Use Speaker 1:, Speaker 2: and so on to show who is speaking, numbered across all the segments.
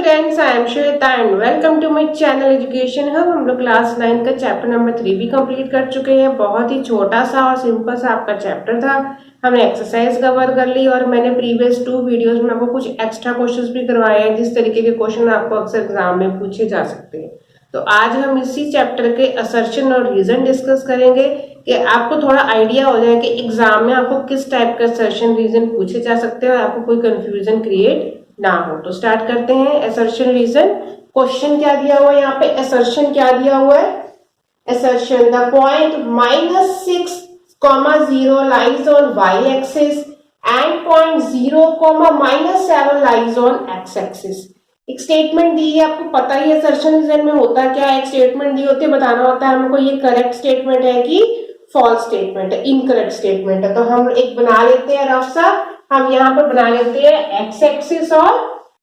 Speaker 1: Students, I am Shweta and welcome to my channel education hub. हम लोग class 9 का chapter number 3 भी complete कर चुके हैं। बहुत ही छोटा सा और सिंपल सा आपका चैप्टर था। हमने एक्सरसाइज कवर कर ली और मैंने प्रीवियस 2 वीडियोस में आपको कुछ एक्स्ट्रा क्वेश्चंस भी करवाए हैं जिस तरीके के क्वेश्चन आपको अक्सर एग्जाम में पूछे जा सकते हैं। तो आज हम इसी चैप्टर के असर्शन और रीजन डिस्कस करेंगे कि आपको थोड़ा आइडिया हो जाए कि एग्जाम में आपको किस टाइप का असर्शन रीजन पूछे जा सकते हैं और आपको कोई कंफ्यूजन क्रिएट ना हो। तो स्टार्ट करते हैं। असर्शन रीजन क्वेश्चन क्या दिया हुआ है यहाँ पे, असर्शन क्या दिया हुआ है, assertion the point -6,0 lies on y-axis and point 0,-7 lies on x-axis। एक स्टेटमेंट दी है, आपको पता ही है assertion रीजन में होता क्या है। एक स्टेटमेंट दी होती है, बताना होता है हमको ये करेक्ट स्टेटमेंट है कि फॉल्स स्टेटमेंट है, इनकरेक्ट स्टेटमेंट है। तो हम एक बना लेते हैं रफ सा। हम यहाँ पर बना लेते हैं एक्स एक्सिस और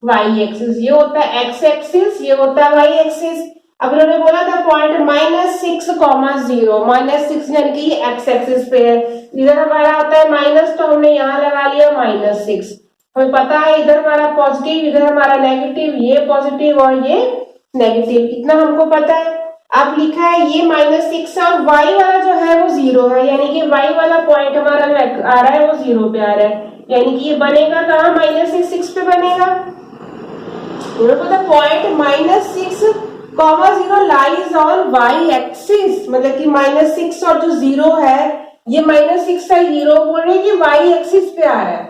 Speaker 1: वाई एक्सिस। ये होता है एक्स एक्सिस, ये होता है वाई एक्सिस। अब इन्होंने बोला था पॉइंट -6,0 -6 यानी कि ये एक्स एक्सिस पे है। इधर हमारा होता है माइनस, तो हमने यहाँ लगा लिया -6। हमें पता है इधर हमारा पॉजिटिव, इधर हमारा नेगेटिव, ये पॉजिटिव और ये नेगेटिव, इतना हमको पता है। अब लिखा है ये -6 और y वाला जो है वो 0 है, यानी कि y वाला पॉइंट हमारा आ रहा है वो 0 पे आ रहा है, यानी कि ये बनेगा कहाँ, -6 पे बनेगा। Point -6,0 lies on y axis, मतलब कि -6 और जो 0 है ये -6 है, 0 बोल रहे कि y एक्सिस पे आ रहा है।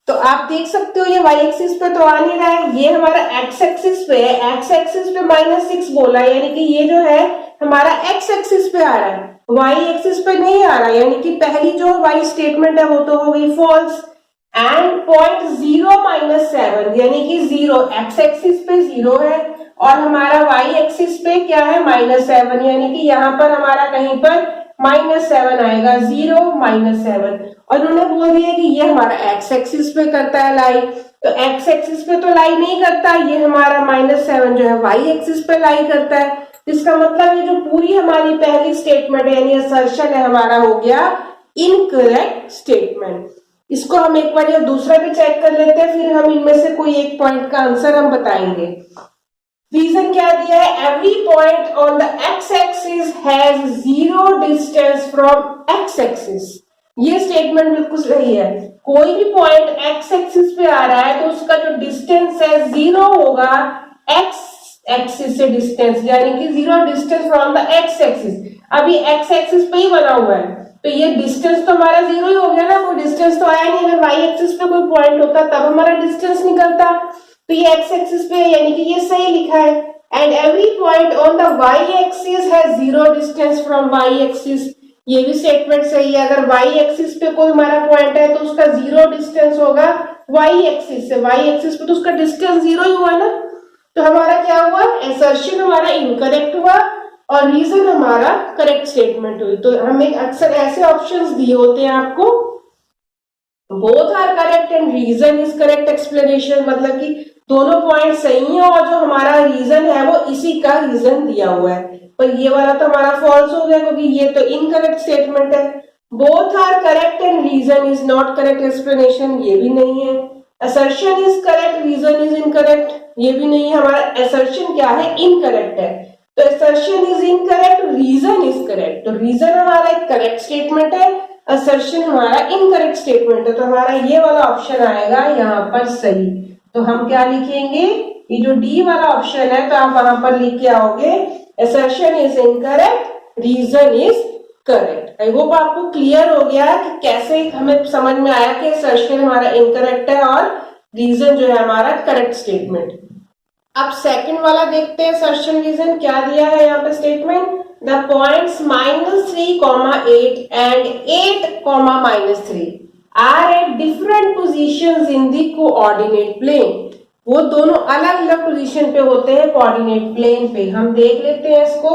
Speaker 1: तो आप देख सकते हो ये y एक्सिस पे तो आ नहीं रहा है, ये हमारा x एक्सिस पे है। x एक्सिस पे -6 बोला है, यानी कि ये जो है हमारा x एक्सिस पे आ रहा है, y एक्सिस पे नहीं आ रहा है, यानी कि पहली जो y स्टेटमेंट है वो तो हो गई फॉल्स। एंड पॉइंट 0-7 यानी कि 0 x एक्सिस पे 0 है और हमारा y एक्सिस पे क्या है -7, यानी कि यहाँ पर हमारा कहीं पर -7 आएगा, 0-7। और उन्होंने बोल दिया कि ये हमारा x एक्सिस पे करता है लाई, तो x एक्सिस पे तो लाई नहीं करता, ये हमारा -7 जो है y एक्सिस पे लाई करता है। इसका मतलब ये जो पूरी हमारी पहली स्टेटमेंट है यानी असर्शन है हमारा हो गया इनकरेक्ट स्टेटमेंट। इसको हम एक बार दूसरा भी चेक कर लेते हैं, फिर हम इनमें से कोई एक पॉइंट का आंसर हम बताएंगे। रीजन क्या दिया है, every point on the x axis has 0 distance from x axis. ये स्टेटमेंट बिल्कुल सही है। कोई भी पॉइंट एक्स एक्सिस पे आ रहा है तो उसका जो डिस्टेंस है 0 होगा एक्स एक्सिस से डिस्टेंस, यानी कि 0 distance from the x axis. अभी एक्स एक्सिस पे ही बना हुआ है तो ये डिस्टेंस तो हमारा 0 ही हो गया ना, कोई डिस्टेंस तो आया नहीं। अगर वाई एक्सिस पे कोई पॉइंट होता तब हमारा डिस्टेंस निकलता, तो ये एक्स एक्सिस पे है, यानी कि ये सही लिखा है। And every point on the y axis has 0 distance from y axis, ये भी स्टेटमेंट सही है। अगर वाई एक्सिस पे कोई हमारा पॉइंट है तो उसका 0 डिस्टेंस होगा वाई एक्सिस से, वाई एक्सिस पे तो उसका डिस्टेंस 0 ही हुआ ना। तो हमारा क्या हुआ, असर्शन हमारा इनकरेक्ट हुआ और रीजन हमारा करेक्ट स्टेटमेंट हुई। तो हमें अक्सर ऐसे ऑप्शंस दिए होते हैं आपको, both are correct and reason is correct explanation, मतलब कि दोनों पॉइंट सही है और जो हमारा रीजन है वो इसी का रीजन दिया हुआ है। पर ये वाला तो हमारा फॉल्स हो गया क्योंकि ये तो इनकरेक्ट स्टेटमेंट है। Both are correct and reason is not correct explanation, ये भी नहीं है। Assertion is correct, reason is incorrect, ये भी नहीं है। हमारा असर्शन क्या है, इनकरेक्ट है। तो assertion is incorrect, reason is correct। तो reason हमारा एक करेक्ट स्टेटमेंट है, assertion हमारा इनकरेक्ट स्टेटमेंट है, तो हमारा ये वाला ऑप्शन आएगा यहाँ पर सही। तो हम क्या लिखेंगे, ये जो डी वाला ऑप्शन है तो आप वहां पर लिख के आओगे assertion is incorrect, reason is correct। I hope आपको क्लियर हो गया कि कैसे हमें समझ में आया कि assertion हमारा इनकरेक्ट है और रीजन जो है हमारा करेक्ट स्टेटमेंट। अब सेकंड वाला देखते हैं असर्शन रीजन क्या दिया है यहाँ पे statement, the points -3,8 and 8,-3 are at different positions in the coordinate plane. वो दोनों अलग अलग पोजीशन पे होते हैं कोऑर्डिनेट प्लेन पे। हम देख लेते हैं इसको।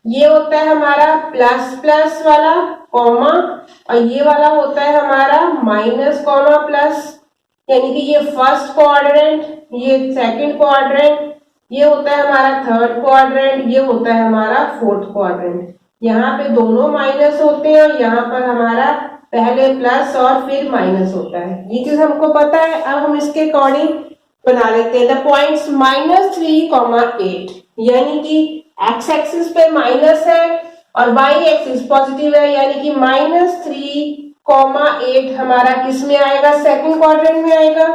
Speaker 1: ये होता है हमारा प्लस प्लस वाला कॉमा और ये वाला होता है हमारा माइनस कॉमा प्लस, यानी कि ये फर्स्ट क्वाड्रेंट, ये सेकंड क्वाड्रेंट, ये होता है हमारा थर्ड क्वाड्रेंट, ये होता है हमारा फोर्थ क्वाड्रेंट। यहाँ पे दोनों माइनस होते हैं और यहाँ पर हमारा पहले प्लस और फिर माइनस होता है। ये चीज हमको पता है। अब हम इसके अकॉर्डिंग बना लेते हैं द पॉइंट्स -3, 8, यानी कि एक्स एक्सिस पे माइनस है और वाई एक्सिस पॉजिटिव है, यानी कि -3, 8 हमारा किस में आएगा, सेकंड क्वाड्रेंट में आएगा।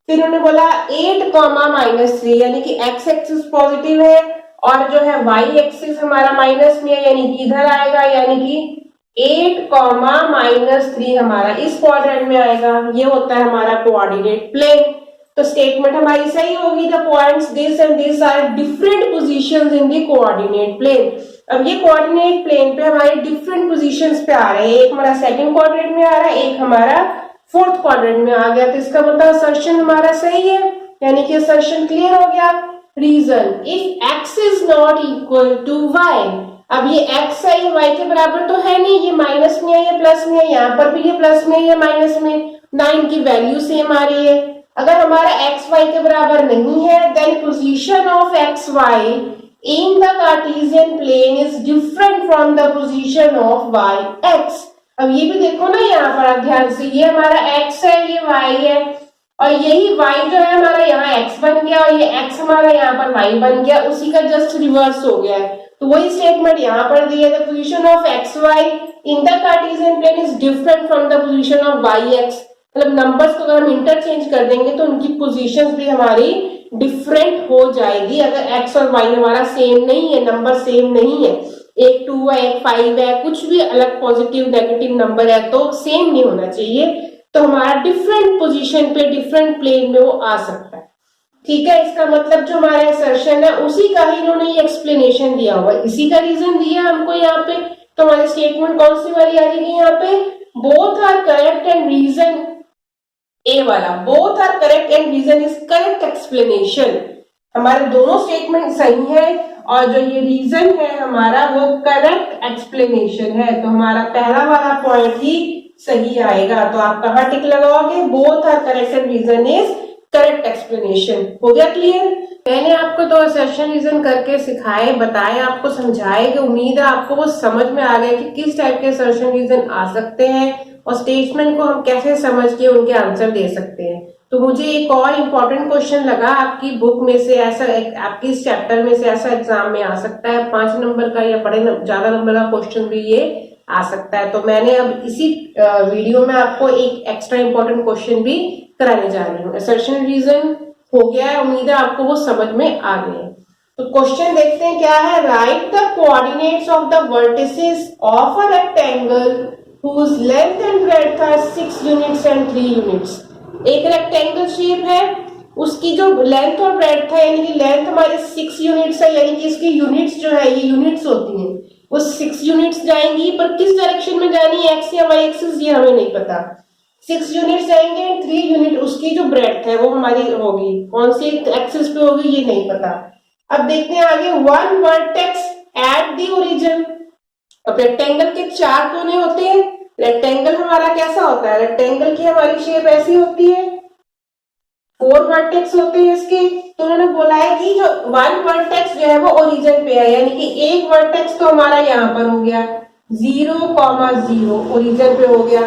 Speaker 1: फिर उन्होंने बोला 8, -3, यानी कि एक्स एक्सिस पॉजिटिव है और जो है वाई एक्सिस हमारा माइनस में है, यानी कि इधर आएगा, यानी कि 8, -3 हमारा इस क्वाड्रेंट में आएगा। ये होता है हमारा कोऑर्डिनेट प्लेन। तो स्टेटमेंट हमारी सही होगी, the points this and this are different positions in the coordinate plane. अब ये कोऑर्डिनेट प्लेन पे हमारे डिफरेंट पोजीशंस पे आ रहे हैं, एक हमारा सेकंड क्वाड्रेंट में आ रहा है, एक हमारा फोर्थ क्वाड्रेंट में आ गया। तो इसका मतलब असर्शन हमारा सही है, यानी कि असर्शन क्लियर हो गया। Reason, if x is not equal to y, अब ये x है ये y के बराबर तो है नहीं, ये माइनस में है ये प्लस में है, यहाँ पर भी ये प्लस में है ये माइनस में, ना इनकी वैल्यू सेम आ रही है। अगर हमारा x y के बराबर नहीं है, then position of x y in the Cartesian plane is different from the position of y x। अब ये भी देखो ना यहाँ पर आप ध्यान से, ये हमारा x है ये y है और यही y जो है हमारा यहाँ x बन गया और ये x हमारा यहाँ पर y बन गया, उसी का जस्ट रिवर्स हो गया है। तो वही स्टेटमेंट यहाँ पर दिया है, the position of x y in the cartesian plane is different from the position of y x. मतलब नंबर्स को अगर हम इंटरचेंज कर देंगे तो उनकी पोजीशंस भी हमारी डिफरेंट हो जाएगी। अगर x और y हमारा सेम नहीं है, नंबर सेम नहीं है, एक 2 है एक 5 है, कुछ भी अलग पॉजिटिव नेगेटिव नंबर है तो सेम नहीं होना चाहिए। तो हमारा डिफरेंट पोजीशन पे डिफरेंट प्लेन में वो आ सकता है। ठीक है, इसका मतलब जो हमारा असर्शन है उसी का ही इन्होंने ये एक्सप्लेनेशन दिया हुआ है, इसी का रीजन दिया हमको यहाँ पे। तो हमारी स्टेटमेंट कौन सी वाली आ जाएगी यहाँ पे, both are correct and reason, A वाला, both are correct and reason is correct explanation. हमारे दोनों स्टेटमेंट सही है और जो ये रीजन है हमारा वो करेक्ट एक्सप्लेनेशन है। तो हमारा पहला वाला पॉइंट ही सही आएगा। तो आप कहाँ टिक लगाओगे, both are correct and reason is correct explanation. हो गया क्लियर? मैंने आपको तो असर्शन रीजन करके सिखाए, बताए, आपको समझाए कि उम्मीद है आपको वो समझ में आ गया कि किस टाइप के असर्शन रीजन आ सकते हैं और स्टेटमेंट को हम कैसे समझ के उनके आंसर दे सकते हैं। तो मुझे एक और इम्पोर्टेंट क्वेश्चन लगा आपकी बुक में से, ऐसा आपकी इस चैप्टर में से ऐसा एग्जाम में आ सकता है, 5 नंबर का या बड़े ज्यादा नंबर का क्वेश्चन भी ये आ सकता है। तो मैंने अब इसी वीडियो में आपको एक एक्स्ट्रा इम्पोर्टेंट क्वेश्चन भी कराने जा रही हूँ। असर्शन रीजन हो गया है, उम्मीद है आपको वो समझ में आ गए। तो क्वेश्चन देखते हैं क्या है। Right the coordinates of the vertices of a rectangle whose length and breadth are 6 units and 3 units। एक रेक्टेंगल शेप है, उसकी जो लेंथ और ब्रेड्थ है, यानी कि लेंथ हमारे 6 यूनिट्स है, यानी कि इसकी यूनिट्स जो है ये यूनिट्स होती हैं, वो 6 यूनिट्स जाएंगी, पर किस डायरेक्शन में जानी है, एक्स या वाई एक्सिस, ये हमें नहीं पता। 6 यूनिट्स जाएंगे, 3 यूनिट उसकी जो ब्रेड्थ है वो हमारी होगी, कौन सी एक्सिस पे होगी ये नहीं पता। अब देखते हैं आगे, 1 वर्टेक्स एट द ओरिजिन। अब रेक्टेंगल के 4 कोने होते हैं। रेक्टेंगल हमारा कैसा होता है, रेक्टेंगल की हमारी शेप ऐसी होती है, 4 वर्टेक्स होते हैं इसके। तो उन्होंने बोला है कि जो 1 वर्टेक्स जो है वो ओरिजिन पे है, यानी कि एक वर्टेक्स तो हमारा यहाँ पर हो गया 0,0 ओरिजिन पे हो गया।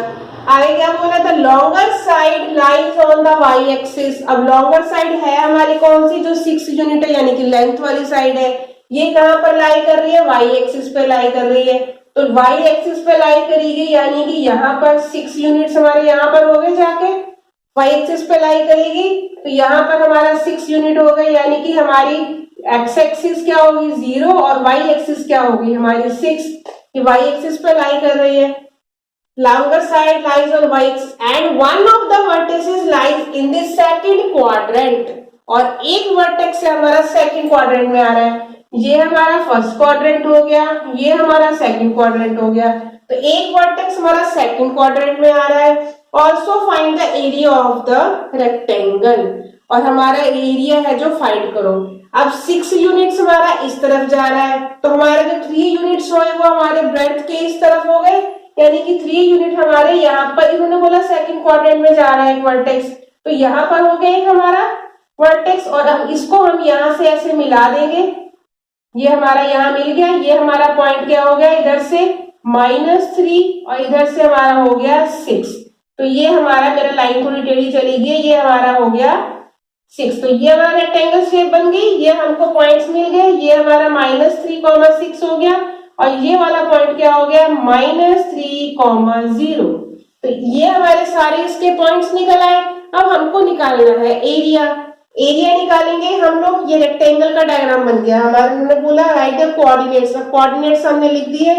Speaker 1: आगे क्या बोला था, longer side lies on the y axis. अब लॉन्गर साइड है हमारी कौन सी, जो 6 यूनिट है, यानी कि लेंथ वाली साइड है, ये कहां पर लाई कर रही है, वाई एक्सिस पे लाई कर रही है। तो वाई एक्सिस पे लाई करेगी, यानी कि यहाँ पर 6 यूनिट्स हमारे यहाँ पर हो गए, जाके वाई एक्सिस पे लाई करेगी तो यहाँ पर हमारा 6 यूनिट हो गए, यानी कि हमारी एक्स एक्सिस क्या होगी 0 और वाई एक्सिस क्या होगी हमारी 6। ये वाई एक्सिस पे लाई कर रही है। longer side lies on y and one of the vertices lies in the second quadrant। और एक वर्टेक्स हमारा सेकंड क्वाड्रेंट में आ रहा है, ये हमारा फर्स्ट क्वाड्रेंट हो गया, ये हमारा सेकंड क्वाड्रेंट हो गया। तो एक वर्टेक्स हमारा सेकंड क्वाड्रेंट में आ रहा है। Also find the area of the rectangle, और हमारा एरिया है जो फाइंड करो। अब 6 यूनिट्स हमारा इस तरफ जा रहा है, तो हमारे जो 3 यूनिट्स हुए वो हमारे ब्रेड्थ के इस तरफ हो गए, यानी कि 3 यूनिट हमारे यहाँ पर, इन्होंने बोला सेकंड क्वाड्रेंट में जा रहा है एक वर्टेक्स, तो यहाँ पर हो गया एक हमारा वर्टेक्स। और अब इसको हम यहाँ से ऐसे मिला देंगे, ये हमारा यहाँ मिल गया, ये हमारा पॉइंट क्या हो गया, इधर से -3 और इधर से हमारा हो गया 6। तो ये हमारा, मेरा लाइन थोड़ी टेढ़ी चली गई, ये हमारा हो गया 6। तो ये हमारा रेक्टेंगल शेप बन गई, ये हमको पॉइंट्स मिल गए, ये हमारा -3, 6 हो गया और ये वाला पॉइंट क्या हो गया -3, 0। तो ये हमारे सारे इसके पॉइंट्स निकल आए। अब हमको निकालना है एरिया। एरिया निकालेंगे हम लोग। ये रेक्टेंगल का डायग्राम बन गया हमारा, उन्होंने बोला राइट द कोऑर्डिनेट्स। अब कोऑर्डिनेट्स हमने लिख दिए,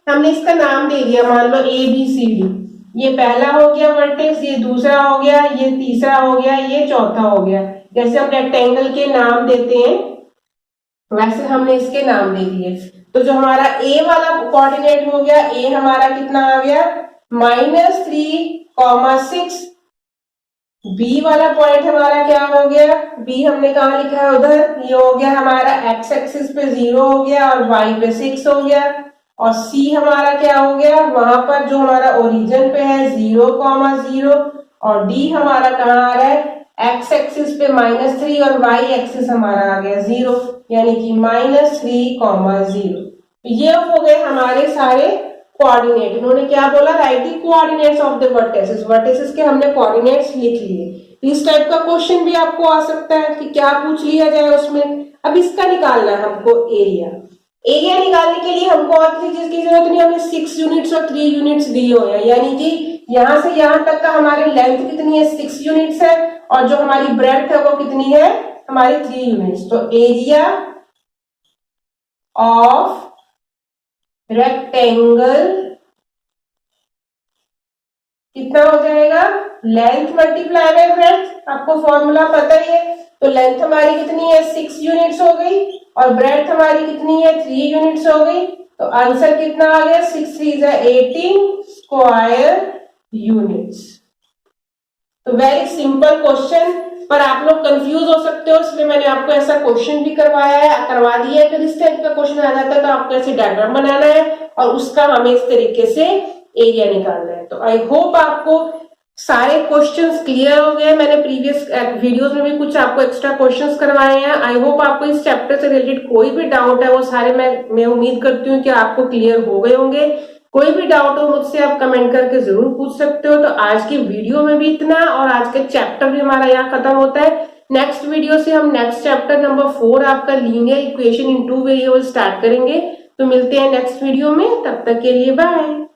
Speaker 1: हमने इसका नाम दे दिया, मान लो ABCD। ये पहला हो गया वर्टेक्स, ये दूसरा हो गया, ये तीसरा हो गया, ये चौथा हो गया। जैसे हम रेक्टेंगल के नाम देते हैं वैसे हमने इसके नाम दे दिए। तो जो हमारा ए वाला कोऑर्डिनेट हो गया, ए हमारा कितना आ गया -3, 6। बी वाला पॉइंट हमारा क्या हो गया, बी हमने कहा लिखा है उधर, ये हो गया हमारा एक्स एक्सिस पे 0 हो गया और वाई पे 6 हो गया। और सी हमारा क्या हो गया, वहां पर जो हमारा ओरिजिन पे है 0, 0। और डी हमारा कहाँ आ रहा है, एक्स एक्सिस पे -3 और वाई एक्सिस हमारा आ गया 0, यानी कि -3, 0। ये हो गए हमारे सारे कोऑर्डिनेट। इन्होंने क्या बोला, right the coordinates of the vertices. Vertices के हमने कोऑर्डिनेट्स लिख लिए। इस टाइप का क्वेश्चन भी आपको आ सकता है कि क्या पूछ लिया जाए उसमें। अब इसका निकालना है हमको एरिया। एरिया निकालने के लिए हमको और किसी चीज की जरूरत नहीं, हमें 6 यूनिट्स और 3 यूनिट्स दिए हुए हैं, यानी कि यहां से यहां तक का हमारी लेंथ कितनी है 6 यूनिट्स है और जो हमारी ब्रेड्थ है वो कितनी है हमारी 3 यूनिट्स। तो एरिया ऑफ रेक्टेंगल कितना हो जाएगा, लेंथ मल्टीप्लाई बाय ब्रेड्थ। आपको फॉर्मूला पता ही है। तो लेंथ हमारी कितनी है 6 यूनिट्स हो गई और ब्रेड्थ हमारी कितनी है 3 यूनिट्स हो गई। तो आंसर कितना आ गया 6 3 18 स्क्वायर यूनिट्स। तो वेरी सिंपल क्वेश्चन, पर आप लोग कंफ्यूज हो सकते हो, इसलिए मैंने आपको ऐसा क्वेश्चन भी करवा दिया है। अगर इस टाइप का क्वेश्चन आ जाता है तो आपको ऐसे डायग्राम बनाना है और उसका हमें इस तरीके से एरिया निकालना है। तो आई होप आपको सारे क्वेश्चंस क्लियर हो गए। मैंने प्रीवियस वीडियोस में भी कुछ आपको एक्स्ट्रा क्वेश्चंस करवाए हैं। आई होप आपको इस चैप्टर से रिलेटेड कोई भी डाउट है वो सारे मैं उम्मीद करती हूँ कि आपको क्लियर हो गए होंगे। कोई भी डाउट हो मुझसे आप कमेंट करके जरूर पूछ सकते हो। तो आज की वीडियो में भी इतना, और आज का चैप्टर भी हमारा यहाँ खत्म होता है। नेक्स्ट वीडियो से हम नेक्स्ट चैप्टर नंबर 4 आपका linear equation in 2 variable start करेंगे। तो मिलते हैं नेक्स्ट वीडियो में, तब तक के लिए बाय।